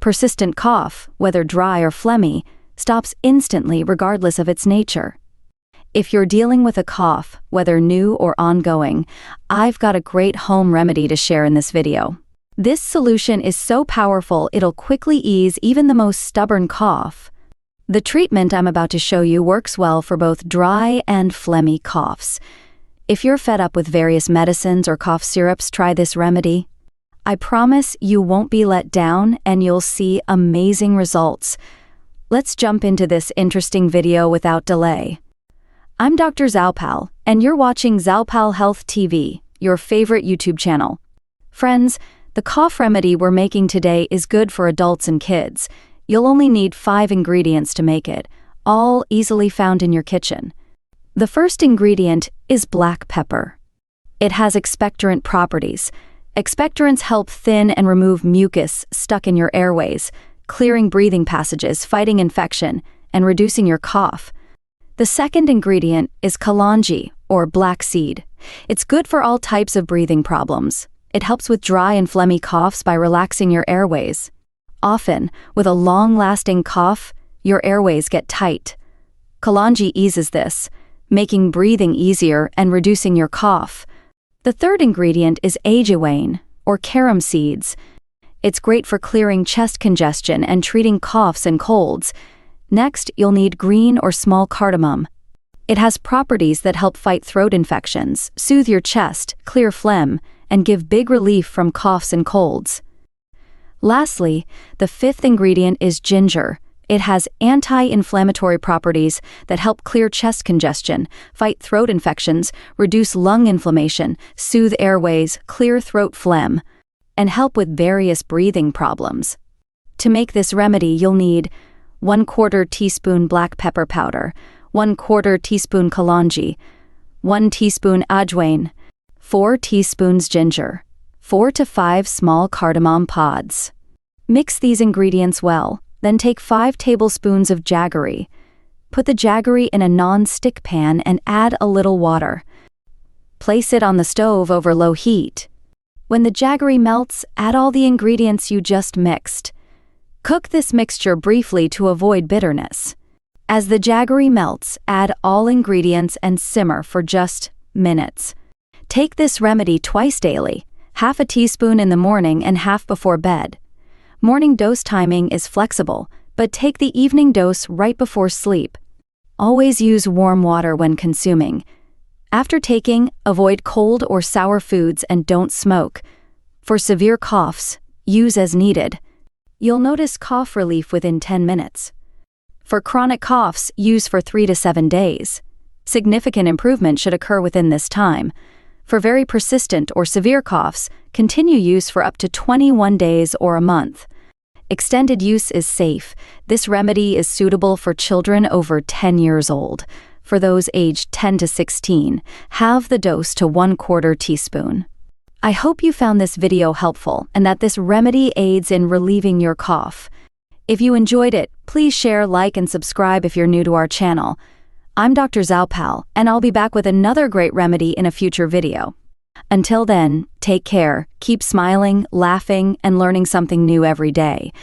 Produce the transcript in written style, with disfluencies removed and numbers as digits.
Persistent cough, whether dry or phlegmy, stops instantly regardless of its nature. If you're dealing with a cough, whether new or ongoing, I've got a great home remedy to share in this video. This solution is so powerful it'll quickly ease even the most stubborn cough. The treatment I'm about to show you works well for both dry and phlegmy coughs. If you're fed up with various medicines or cough syrups, try this remedy. I promise you won't be let down and you'll see amazing results. Let's jump into this interesting video without delay. I'm Dr. Zaopal, and you're watching Zaopal Health TV, your favorite YouTube channel. Friends, the cough remedy we're making today is good for adults and kids. You'll only need 5 ingredients to make it, all easily found in your kitchen. The first ingredient is black pepper. It has expectorant properties. Expectorants help thin and remove mucus stuck in your airways, clearing breathing passages, fighting infection, and reducing your cough. The second ingredient is kalonji, or black seed. It's good for all types of breathing problems. It helps with dry and phlegmy coughs by relaxing your airways. Often, with a long-lasting cough, your airways get tight. Kalonji eases this, making breathing easier and reducing your cough. The third ingredient is ajowain, or carom seeds. It's great for clearing chest congestion and treating coughs and colds. Next, you'll need green or small cardamom. It has properties that help fight throat infections, soothe your chest, clear phlegm, and give big relief from coughs and colds. Lastly, the fifth ingredient is ginger. It has anti-inflammatory properties that help clear chest congestion, fight throat infections, reduce lung inflammation, soothe airways, clear throat phlegm, and help with various breathing problems. To make this remedy, you'll need 1/4 teaspoon black pepper powder, 1/4 teaspoon kalonji, 1 teaspoon ajowain, 4 teaspoons ginger, 4 to 5 small cardamom pods. Mix these ingredients well, then take 5 tablespoons of jaggery. Put the jaggery in a non-stick pan and add a little water. Place it on the stove over low heat. When the jaggery melts, add all the ingredients you just mixed. Cook this mixture briefly to avoid bitterness. As the jaggery melts, add all ingredients and simmer for just minutes. Take this remedy twice daily, half a teaspoon in the morning and half before bed. Morning dose timing is flexible, but take the evening dose right before sleep. Always use warm water when consuming. After taking, avoid cold or sour foods and don't smoke. For severe coughs, use as needed. You'll notice cough relief within 10 minutes. For chronic coughs, use for 3 to 7 days. Significant improvement should occur within this time. For very persistent or severe coughs, continue use for up to 21 days or a month. Extended use is safe. This remedy is suitable for children over 10 years old. For those aged 10 to 16, halve the dose to 1/4 teaspoon. I hope you found this video helpful and that this remedy aids in relieving your cough. If you enjoyed it, please share, like, and subscribe if you're new to our channel. I'm Dr. Zaopal, and I'll be back with another great remedy in a future video. Until then, take care, keep smiling, laughing, and learning something new every day.